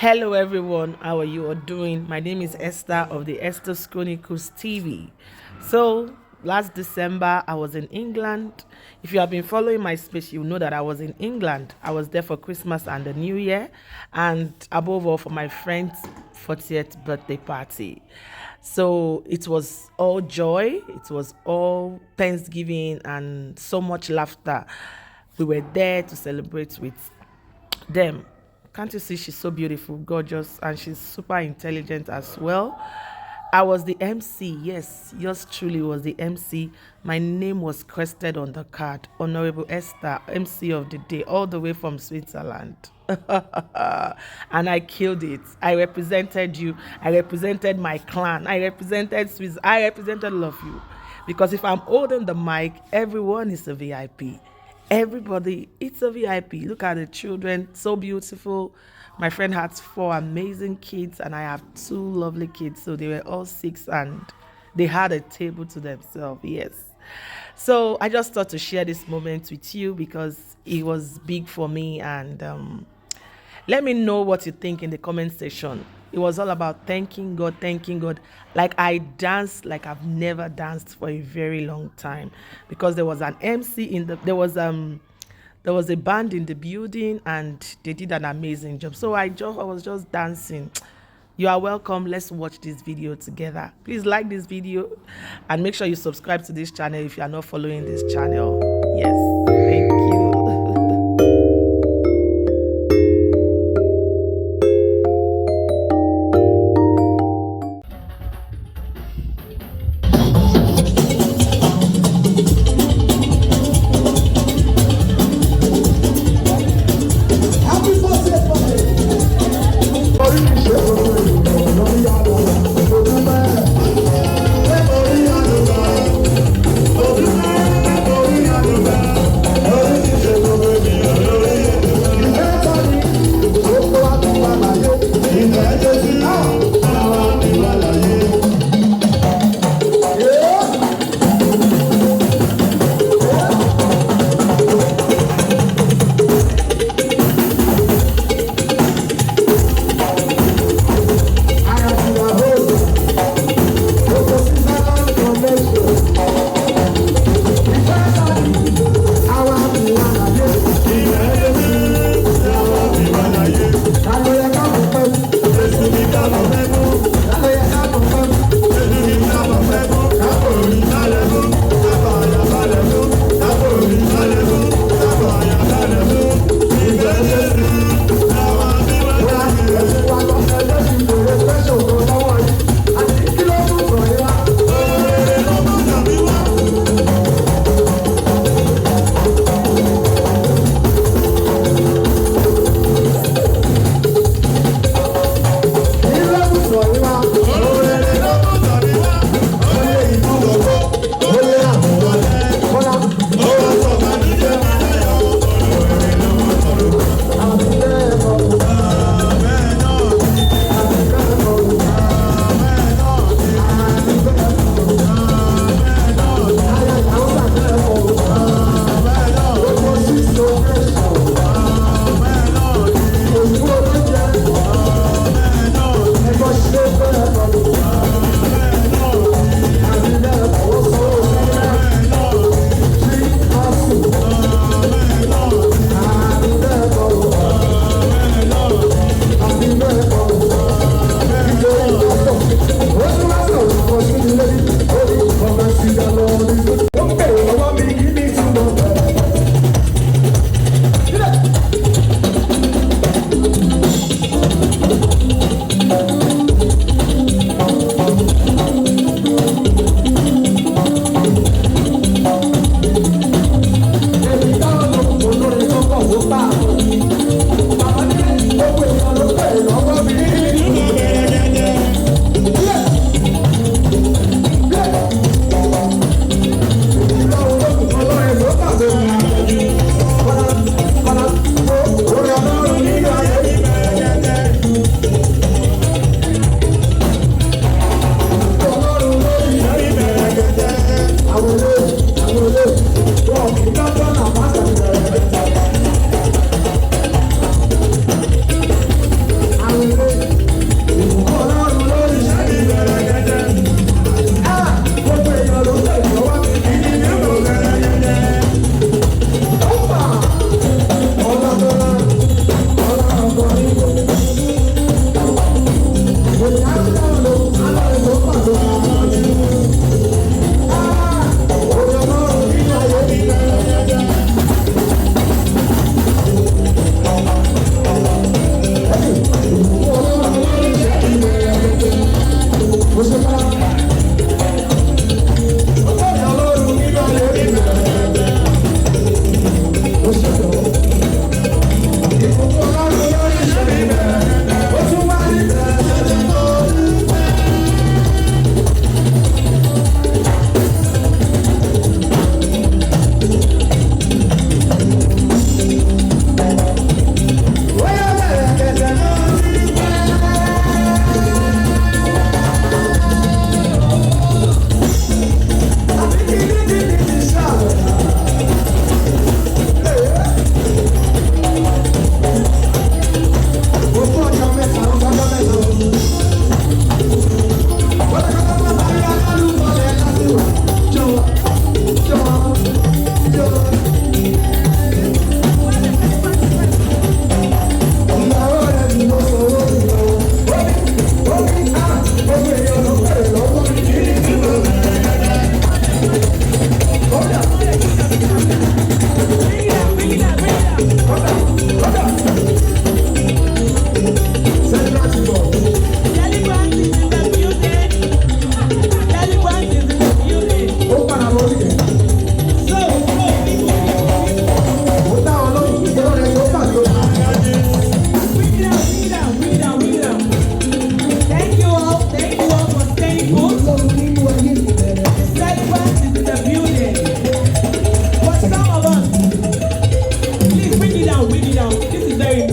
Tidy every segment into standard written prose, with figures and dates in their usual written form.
Hello everyone, how are you all doing? My name is Esther of the Esther's Chronicles TV. So last December I was in England. If you have been following my speech, you know that I was in England. I was there for Christmas and the New Year, and above all for my friend's 40th birthday party. So it was all joy, it was all Thanksgiving and so much laughter. We were there to celebrate with them. Can't you see she's so beautiful, gorgeous, and she's super intelligent as well? I was the MC. Yes, yours truly was the MC. My name was crested on the card. Honorable Esther, MC of the day, all the way from Switzerland. And I killed it. I represented you. I represented my clan. I represented Swiss. I represented all of you. Because if I'm holding the mic, everyone is a VIP. Everybody, it's a VIP. Look at the children, so beautiful. My friend has 4 amazing kids, and I have 2 lovely kids. So they were all 6, and they had a table to themselves. Yes. So I just thought to share this moment with you because it was big for me. And let me know what you think in the comment section. It was all about thanking God, thanking God. Like I danced like I've never danced for a very long time, because there was an MC in the there was a band in the building, and they did an amazing job. So I was just dancing. You are welcome. Let's watch this video together. Please like this video and make sure you subscribe to this channel if you are not following this channel. Yes, thank you.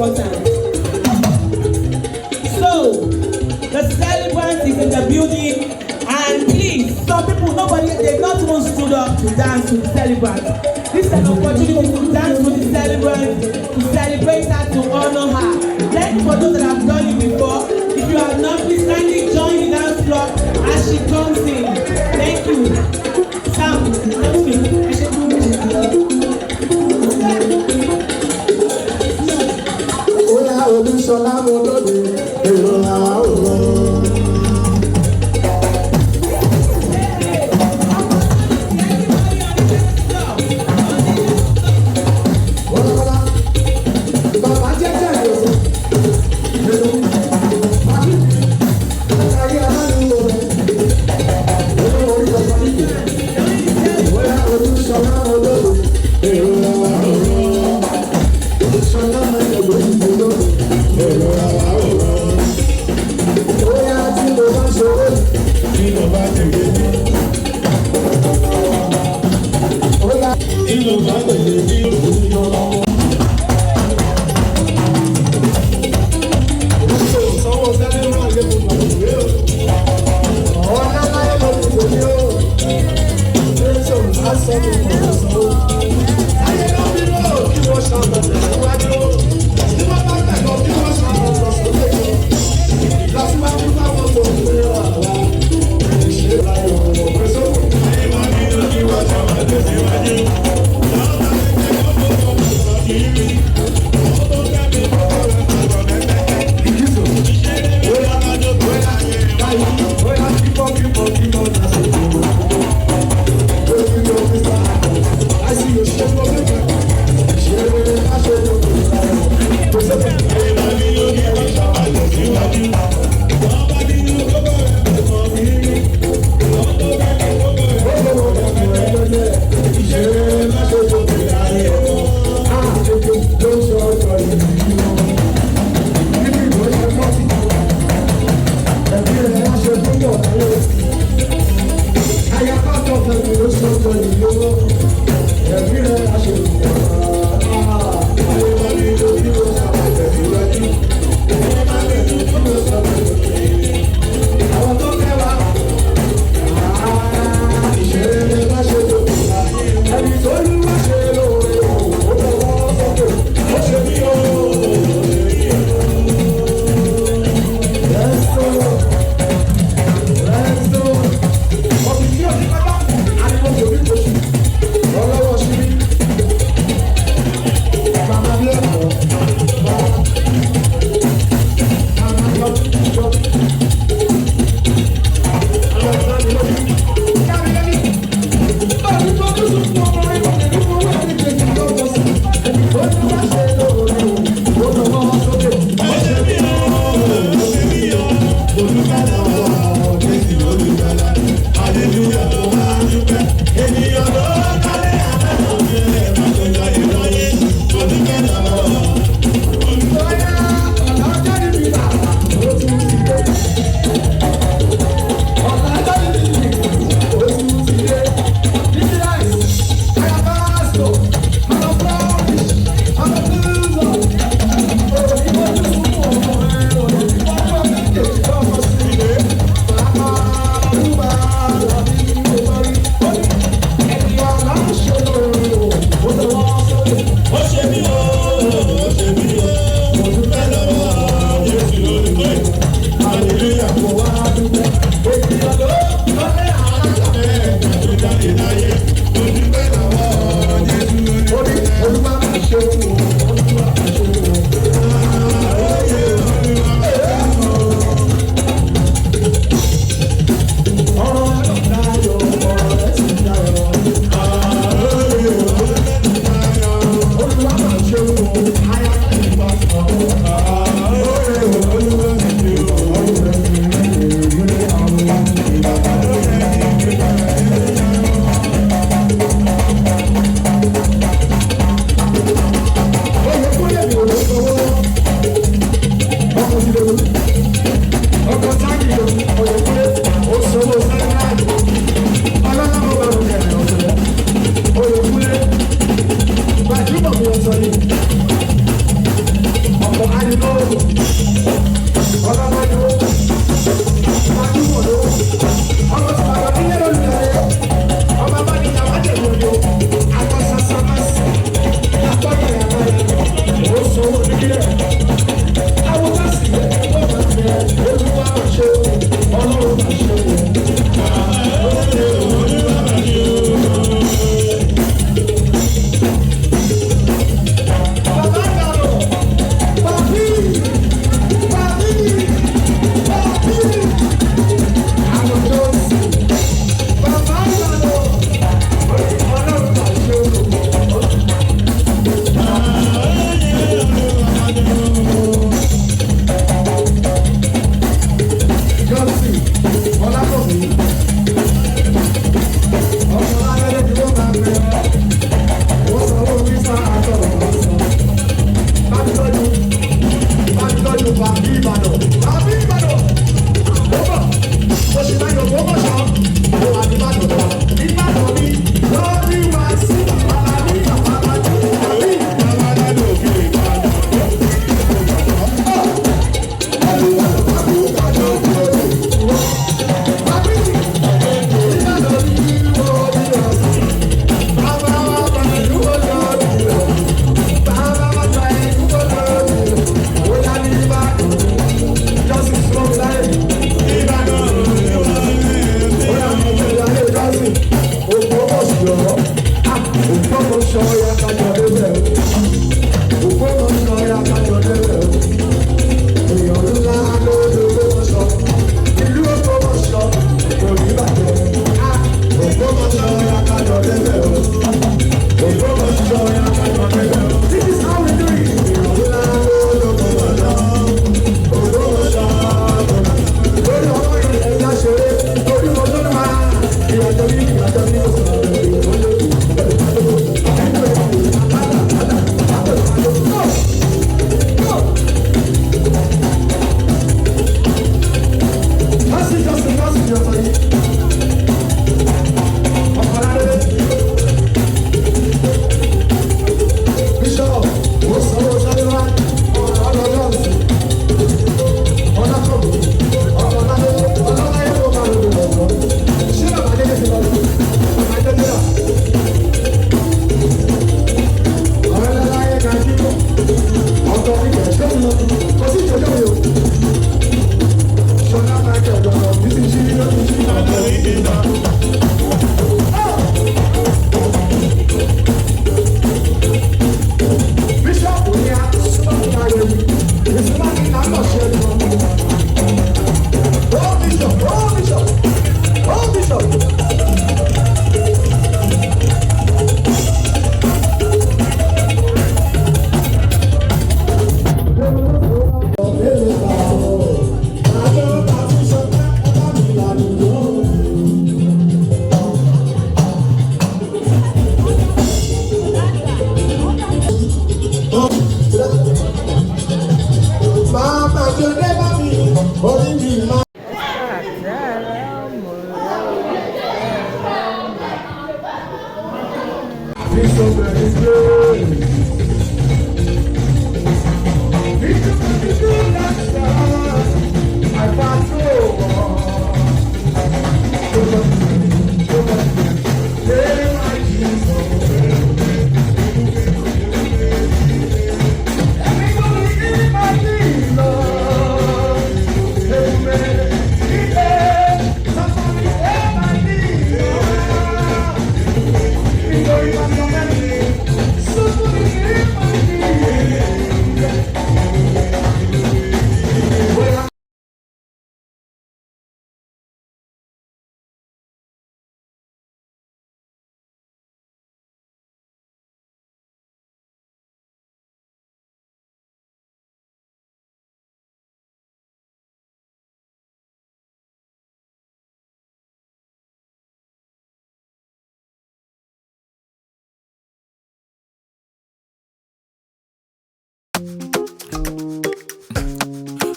important. So, the celebrant is in the building, and please, some people, they've not even stood up to dance with the celebrant. This is an opportunity to dance with the celebrant, to celebrate her, to honor her. Thank you for those that have done it before. If you have not, please kindly join the dance floor as she comes in. Thank you. Sam, help me. Sola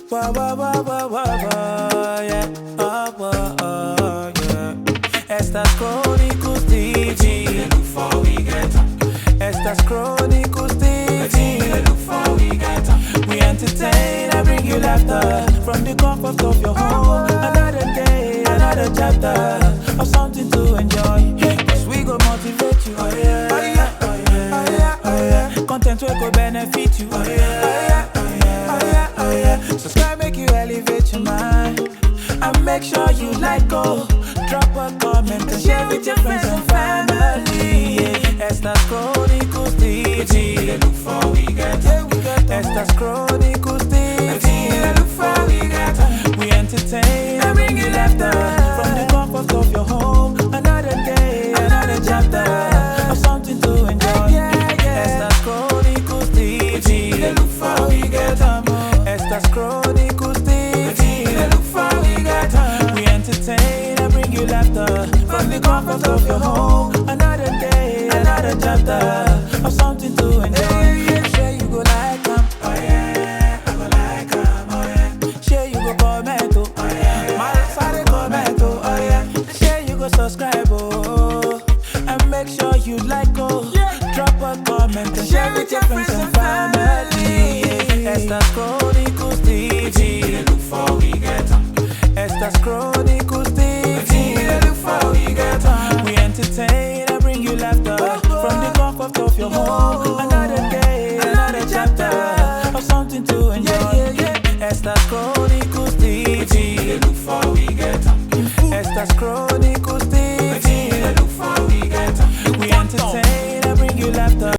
Wah, wah, wah, wah, wah, wah, yeah. Yeah. Estas Chronicles TV. Look for we get up. Estas Chronicles TV. Look for we get up. We entertain and bring you laughter from the comfort of your home. Another day, another chapter of something to enjoy. Yes, we go motivate you. Oh yeah, oh yeah, oh yeah, oh yeah, oh yeah. Content will go benefit you. Oh yeah, oh yeah, oh yeah, oh yeah, oh yeah. Subscribe, make you elevate your mind, and make sure you like, go. Drop a comment and share with your friends and family. Yeah. Estas Chronicles TV. Look for we get up. Estas Chronicles TV. Look for we get up. We entertain and bring you laughter from the comfort of your home. Another day, another chapter of something to enjoy. Estas Chronicles TV. Look for we get up. Estas Chronicles TV. Look for we get up. We entertain and bring you laughter from the comfort of your home. Another day, another chapter of something to enjoy. Sure you go like 'em. Oh yeah, I go like 'em. Oh yeah. Sure you go comment. Oh yeah. My side comment. Oh yeah. Sure you go subscribe. Oh, and make sure you like. Oh, drop a comment and share with your friends and family. Estas Chronicles TV. Look for we get up. Estas Chronicles TV. Look for we get up. We entertain and bring you laughter from the comfort of your home. Another day, another chapter of something to enjoy. Estas Chronicles TV. Look for we get up. Estas Chronicles